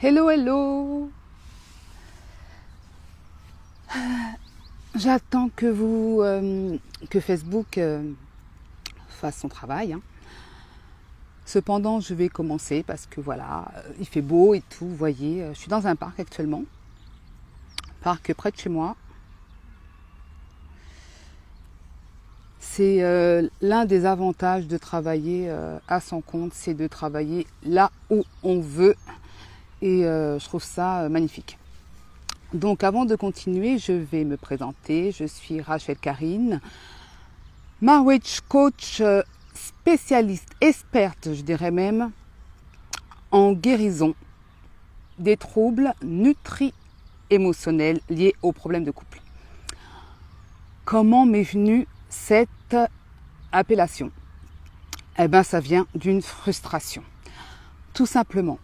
Hello, hello. J'attends que Facebook fasse son travail. Cependant, je vais commencer parce que voilà, il fait beau et tout. Vous voyez, je suis dans un parc actuellement, parc près de chez moi. C'est l'un des avantages de travailler à son compte, c'est de travailler là où on veut. Et je trouve ça magnifique. Donc avant de continuer, je vais me présenter. Je suis Rachel Karine, marriage coach spécialiste, experte, je dirais même, en guérison des troubles nutri-émotionnels liés aux problèmes de couple. Comment m'est venue cette appellation? Eh bien, ça vient d'une frustration. Tout simplement.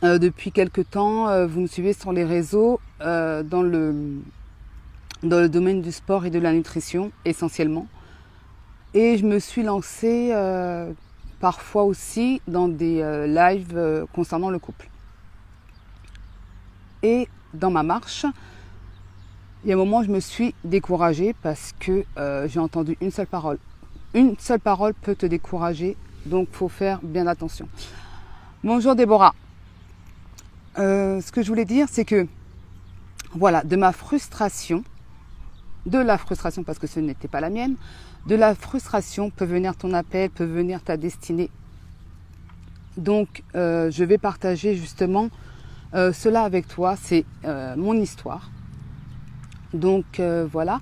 Depuis quelque temps, vous me suivez sur les réseaux dans le domaine du sport et de la nutrition essentiellement. Et je me suis lancée parfois aussi dans des lives concernant le couple. Et dans ma marche, il y a un moment où je me suis découragée parce que j'ai entendu une seule parole. Une seule parole peut te décourager, donc il faut faire bien attention. Bonjour Déborah. Ce que je voulais dire, c'est que, voilà, de la frustration, parce que ce n'était pas la mienne, de la frustration peut venir ton appel, peut venir ta destinée. Donc, je vais partager justement cela avec toi, c'est mon histoire. Donc, voilà,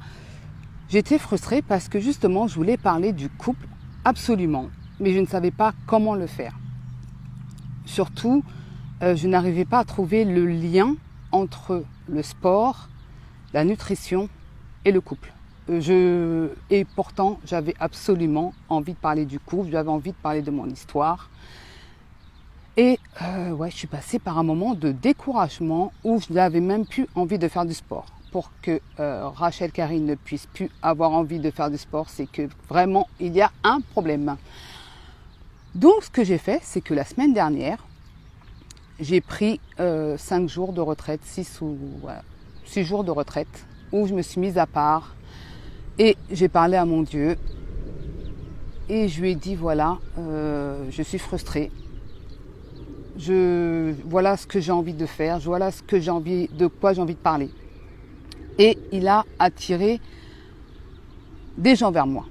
j'étais frustrée parce que justement, je voulais parler du couple, absolument, mais je ne savais pas comment le faire. Surtout, je n'arrivais pas à trouver le lien entre le sport, la nutrition et le couple. Et pourtant, j'avais absolument envie de parler du couple, j'avais envie de parler de mon histoire. Et je suis passée par un moment de découragement où je n'avais même plus envie de faire du sport. Pour que Rachel Karine ne puisse plus avoir envie de faire du sport, c'est que vraiment, il y a un problème. Donc, ce que j'ai fait, c'est que la semaine dernière, j'ai pris 5 jours de retraite, 6 jours de retraite, où je me suis mise à part et j'ai parlé à mon Dieu et je lui ai dit voilà, je suis frustrée, voilà ce que j'ai envie de faire, voilà de quoi j'ai envie de parler. Et il a attiré des gens vers moi.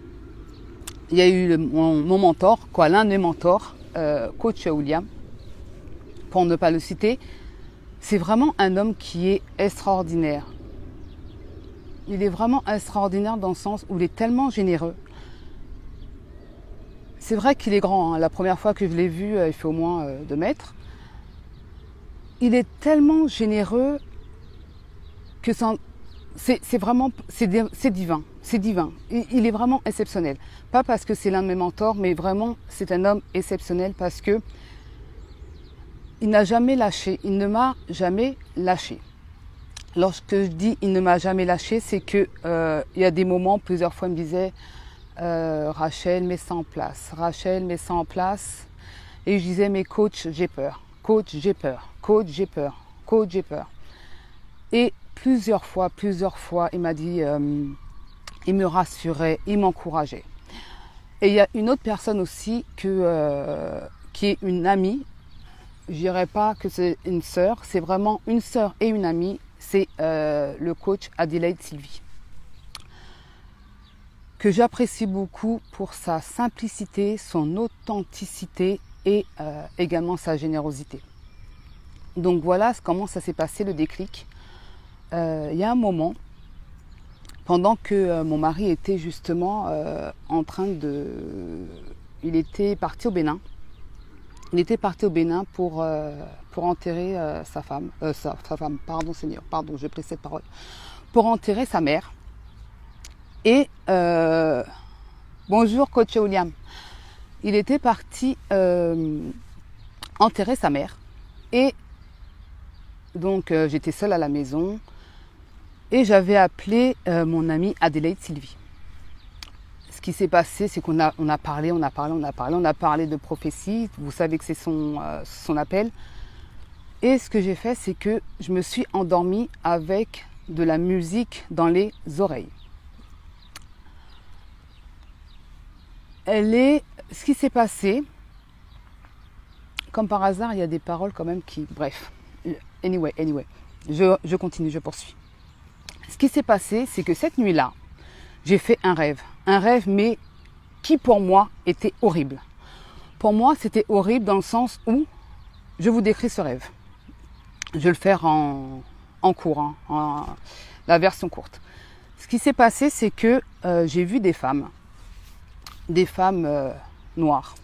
Il y a eu mon mentor, l'un de mes mentors, coach William, pour ne pas le citer. C'est vraiment un homme qui est extraordinaire. Il est vraiment extraordinaire dans le sens où il est tellement généreux. C'est vrai qu'il est grand. La première fois que je l'ai vu, il fait au moins 2 mètres. Il est tellement généreux que c'est divin. C'est divin. Il est vraiment exceptionnel. Pas parce que c'est l'un de mes mentors, mais vraiment c'est un homme exceptionnel parce que il n'a jamais lâché, il ne m'a jamais lâché. Lorsque je dis il ne m'a jamais lâché, c'est que il y a des moments, plusieurs fois il me disait Rachel, mets ça en place, Rachel, mets ça en place. Et je disais mais coach, j'ai peur, coach, j'ai peur, coach, j'ai peur, coach, j'ai peur. Et plusieurs fois, il m'a dit, il me rassurait, il m'encourageait. Et il y a une autre personne aussi qui est une amie. Je dirais pas que c'est une sœur, c'est vraiment une sœur et une amie, c'est le coach Adélaïde Sylvie, que j'apprécie beaucoup pour sa simplicité, son authenticité et également sa générosité. Donc voilà comment ça s'est passé le déclic. Il y a un moment, pendant que mon mari était justement il était parti au Bénin. Il était parti au Bénin pour enterrer sa femme, pardon Seigneur, pardon, j'ai pris cette parole, pour enterrer sa mère. Et bonjour coach William, il était parti enterrer sa mère. Et donc j'étais seule à la maison et j'avais appelé mon amie Adélaïde Sylvie. Ce qui s'est passé, c'est qu'on a parlé de prophétie. Vous savez que c'est son appel. Et ce que j'ai fait, c'est que je me suis endormie avec de la musique dans les oreilles. Ce qui s'est passé, comme par hasard, il y a des paroles quand même qui... Bref, anyway, je continue, je poursuis. Ce qui s'est passé, c'est que cette nuit-là, j'ai fait un rêve, mais qui pour moi était horrible. Pour moi, c'était horrible dans le sens où je vous décris ce rêve. Je vais le faire en cours, en la version courte. Ce qui s'est passé, c'est que j'ai vu des femmes noires,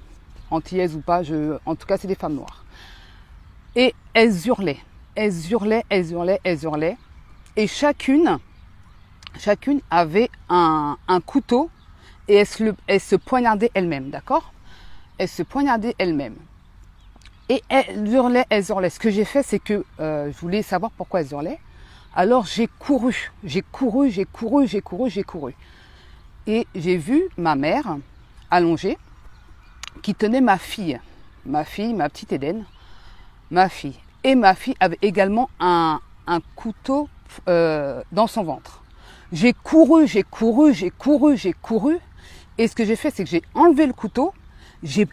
antillaises ou pas, en tout cas c'est des femmes noires. Et elles hurlaient. Et chacune avait un couteau et elle se poignardait elle-même, d'accord? Elle se poignardait elle-même. Et elles hurlaient. Ce que j'ai fait, c'est que je voulais savoir pourquoi elles hurlaient. Alors j'ai couru. Et j'ai vu ma mère allongée qui tenait ma petite Éden, ma fille. Et ma fille avait également un couteau dans son ventre. J'ai couru. Et ce que j'ai fait, c'est que j'ai enlevé le couteau, j'ai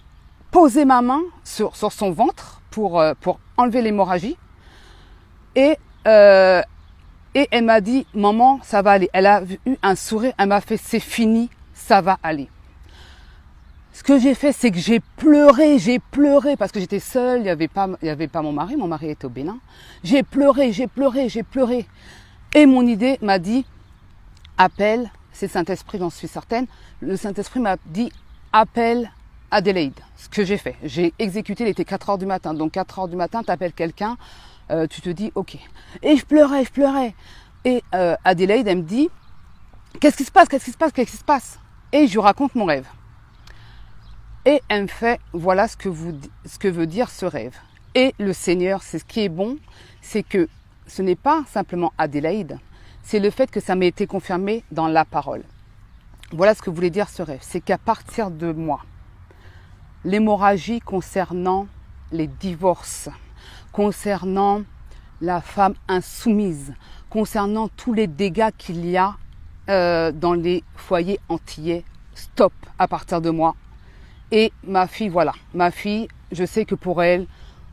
posé ma main sur son ventre pour enlever l'hémorragie. Et elle m'a dit, maman, ça va aller. Elle a eu un sourire, elle m'a fait, c'est fini, ça va aller. Ce que j'ai fait, c'est que j'ai pleuré parce que j'étais seule, il y avait pas mon mari était au Bénin. J'ai pleuré. Et mon idée m'a dit, appelle, c'est le Saint-Esprit, j'en suis certaine, le Saint-Esprit m'a dit, appelle Adélaïde. Ce que j'ai fait, j'ai exécuté, il était 4h du matin. Donc 4h du matin, tu appelles quelqu'un, tu te dis, ok. Et je pleurais. Et Adélaïde, elle me dit, qu'est-ce qui se passe? Et je lui raconte mon rêve. Et elle me fait, voilà ce que veut dire ce rêve. Et le Seigneur, c'est ce qui est bon, c'est que ce n'est pas simplement Adélaïde, c'est le fait que ça m'ait été confirmé dans la parole. Voilà ce que voulait dire ce rêve. C'est qu'à partir de moi, l'hémorragie concernant les divorces, concernant la femme insoumise, concernant tous les dégâts qu'il y a dans les foyers antillais, stop à partir de moi. Et ma fille, je sais que pour elle,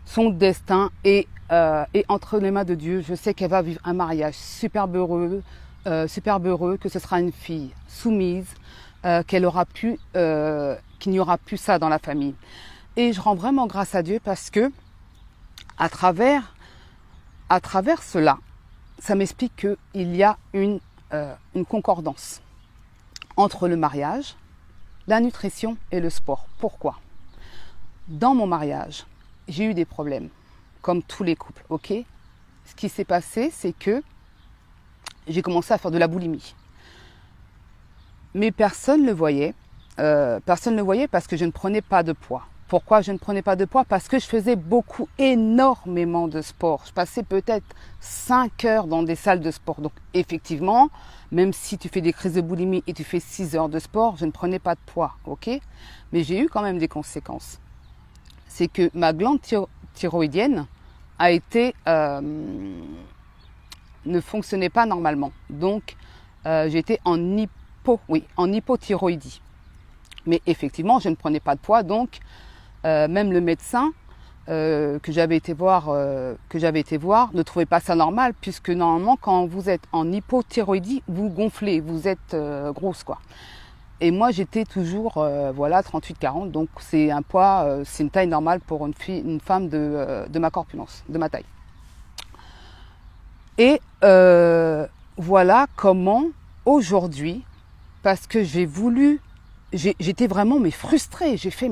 son destin est entre les mains de Dieu. Je sais qu'elle va vivre un mariage superbe heureux, que ce sera une fille soumise, qu'il n'y aura plus ça dans la famille. Et je rends vraiment grâce à Dieu parce que à travers cela, ça m'explique qu'il y a une concordance entre le mariage, la nutrition et le sport. Pourquoi? Dans mon mariage, j'ai eu des problèmes, comme tous les couples, ok? Ce qui s'est passé, c'est que j'ai commencé à faire de la boulimie. Mais personne ne le voyait. Personne ne le voyait parce que je ne prenais pas de poids. Pourquoi je ne prenais pas de poids? Parce que je faisais énormément de sport. Je passais peut-être 5 heures dans des salles de sport. Donc effectivement, même si tu fais des crises de boulimie et tu fais 6 heures de sport, je ne prenais pas de poids, ok? Mais j'ai eu quand même des conséquences. C'est que ma glande thyroïdienne ne fonctionnait pas normalement. Donc j'étais en hypothyroïdie. Mais effectivement, je ne prenais pas de poids, donc même le médecin que j'avais été voir ne trouvait pas ça normal, puisque normalement quand vous êtes en hypothyroïdie, vous gonflez, vous êtes grosse quoi. Et moi j'étais toujours 38-40, donc c'est un poids, c'est une taille normale pour une femme de ma corpulence, de ma taille. Et voilà comment aujourd'hui, parce que j'étais vraiment frustrée, j'ai fait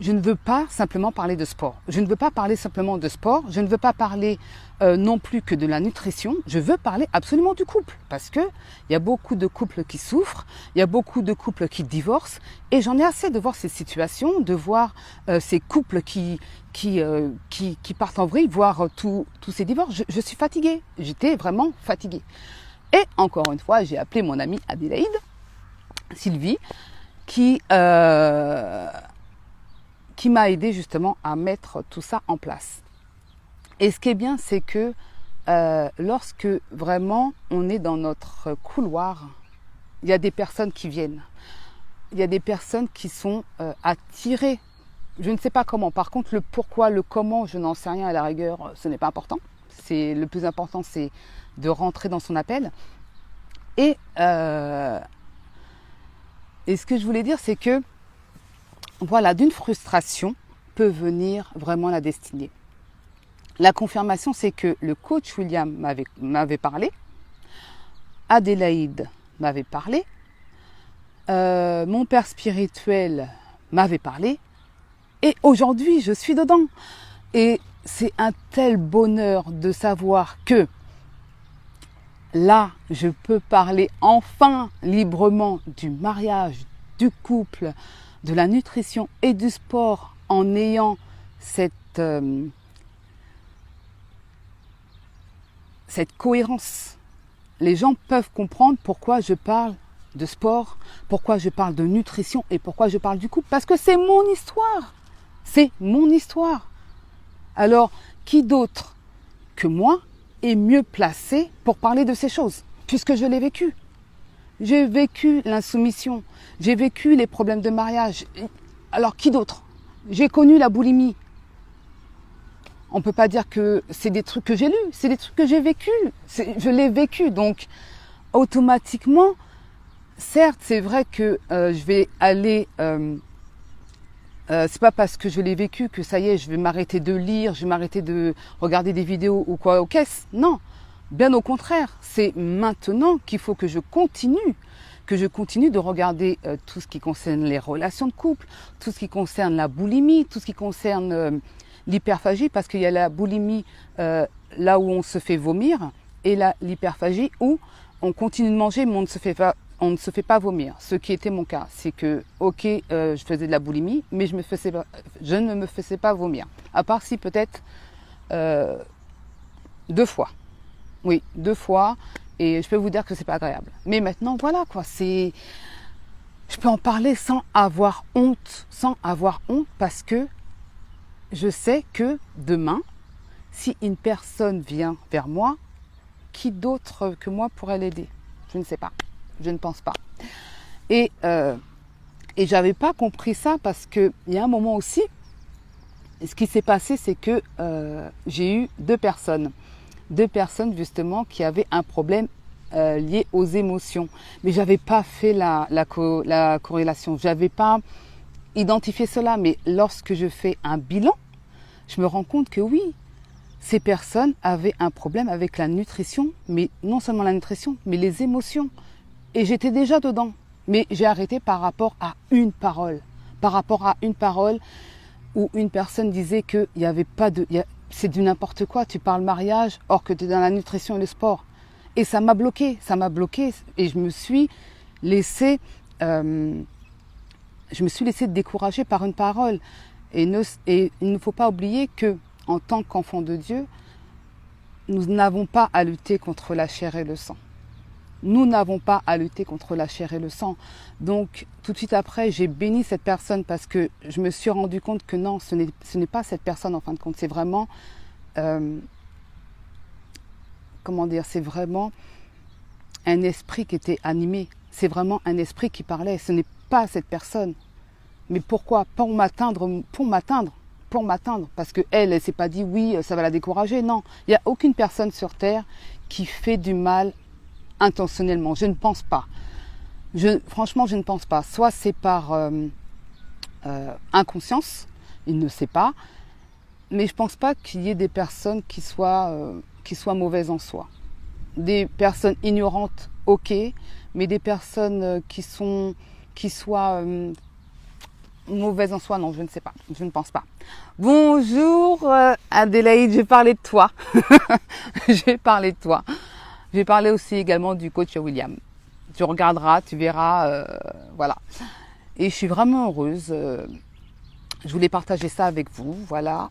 je ne veux pas simplement parler de sport. Je ne veux pas parler simplement de sport. Je ne veux pas parler non plus que de la nutrition. Je veux parler absolument du couple. Parce que il y a beaucoup de couples qui souffrent. Il y a beaucoup de couples qui divorcent. Et j'en ai assez de voir ces situations, de voir ces couples qui partent en vrille, voir tous ces divorces. Je suis fatiguée. J'étais vraiment fatiguée. Et encore une fois, j'ai appelé mon amie Adélaïde, Sylvie, qui m'a aidé justement à mettre tout ça en place. Et ce qui est bien, c'est que lorsque vraiment on est dans notre couloir, il y a des personnes qui viennent. Il y a des personnes qui sont attirées. Je ne sais pas comment. Par contre, le pourquoi, le comment, je n'en sais rien. À la rigueur, ce n'est pas important. Le plus important, c'est de rentrer dans son appel. Et ce que je voulais dire, c'est que voilà, d'une frustration peut venir vraiment la destinée. La confirmation, c'est que le coach William m'avait parlé, Adélaïde m'avait parlé, mon père spirituel m'avait parlé, et aujourd'hui, je suis dedans. Et c'est un tel bonheur de savoir que là, je peux parler enfin librement du mariage, du couple, de la nutrition et du sport en ayant cette cohérence. Les gens peuvent comprendre pourquoi je parle de sport, pourquoi je parle de nutrition et pourquoi je parle du couple. Parce que c'est mon histoire. C'est mon histoire. Alors, qui d'autre que moi est mieux placé pour parler de ces choses, puisque je l'ai vécu. J'ai vécu l'insoumission, j'ai vécu les problèmes de mariage. Alors, qui d'autre? J'ai connu la boulimie. On ne peut pas dire que c'est des trucs que j'ai lus, c'est des trucs que j'ai vécu. Je l'ai vécu, donc automatiquement, certes, c'est vrai que je vais aller... c'est pas parce que je l'ai vécu que ça y est, je vais m'arrêter de lire, je vais m'arrêter de regarder des vidéos ou quoi aux caisses. Non, bien au contraire, c'est maintenant qu'il faut que je continue de regarder tout ce qui concerne les relations de couple, tout ce qui concerne la boulimie, tout ce qui concerne l'hyperphagie, parce qu'il y a la boulimie là où on se fait vomir et l'hyperphagie où on continue de manger mais on ne se fait pas vomir. Ce qui était mon cas, c'est que, ok, je faisais de la boulimie, mais je ne me faisais pas vomir. À part si peut-être 2 fois. Oui, 2 fois. Et je peux vous dire que c'est pas agréable. Mais maintenant, voilà quoi. Je peux en parler sans avoir honte, parce que je sais que demain, si une personne vient vers moi, qui d'autre que moi pourrait l'aider? Je ne sais pas. Je ne pense pas. Et j'avais pas compris ça parce que il y a un moment aussi, ce qui s'est passé, c'est que j'ai eu 2 personnes justement qui avaient un problème lié aux émotions. Mais j'avais pas fait la corrélation. J'avais pas identifié cela. Mais lorsque je fais un bilan, je me rends compte que oui, ces personnes avaient un problème avec la nutrition, mais non seulement la nutrition, mais les émotions. Et j'étais déjà dedans. Mais j'ai arrêté par rapport à une parole. Par rapport à une parole où une personne disait qu'il n'y avait pas de... c'est du n'importe quoi, tu parles mariage, or que tu es dans la nutrition et le sport. Et ça m'a bloqué. Et je me suis laissée décourager par une parole. Et il ne faut pas oublier que, en tant qu'enfant de Dieu, nous n'avons pas à lutter contre la chair et le sang. Nous n'avons pas à lutter contre la chair et le sang. Donc, tout de suite après, j'ai béni cette personne parce que je me suis rendu compte que non, ce n'est pas cette personne en fin de compte. C'est vraiment, c'est vraiment un esprit qui était animé. C'est vraiment un esprit qui parlait. Ce n'est pas cette personne. Mais pourquoi? Pour m'atteindre. Parce qu'elle ne s'est pas dit oui, ça va la décourager. Non, il n'y a aucune personne sur Terre qui fait du mal intentionnellement. Je ne pense pas. Franchement, je ne pense pas. Soit c'est par inconscience, il ne sait pas. Mais je ne pense pas qu'il y ait des personnes qui soient mauvaises en soi. Des personnes ignorantes, ok. Mais des personnes qui soient mauvaises en soi, non, je ne sais pas. Je ne pense pas. Bonjour Adélaïde, je vais parler de toi. Je vais parler aussi également du coach William. Tu regarderas, tu verras, voilà. Et je suis vraiment heureuse. Je voulais partager ça avec vous, voilà.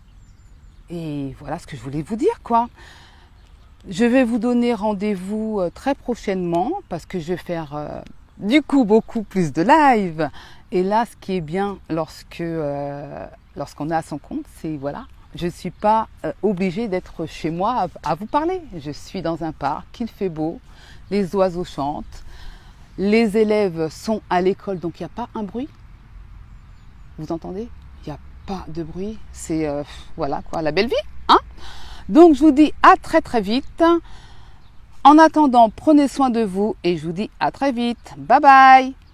Et voilà ce que je voulais vous dire, quoi. Je vais vous donner rendez-vous très prochainement parce que je vais faire du coup beaucoup plus de live. Et là, ce qui est bien lorsqu'on est à son compte, c'est voilà, je ne suis pas obligée d'être chez moi à vous parler. Je suis dans un parc, il fait beau, les oiseaux chantent, les élèves sont à l'école, donc il n'y a pas un bruit. Vous entendez? Il n'y a pas de bruit. C'est, voilà quoi, la belle vie. Hein? Donc je vous dis à très très vite. En attendant, prenez soin de vous et je vous dis à très vite. Bye bye!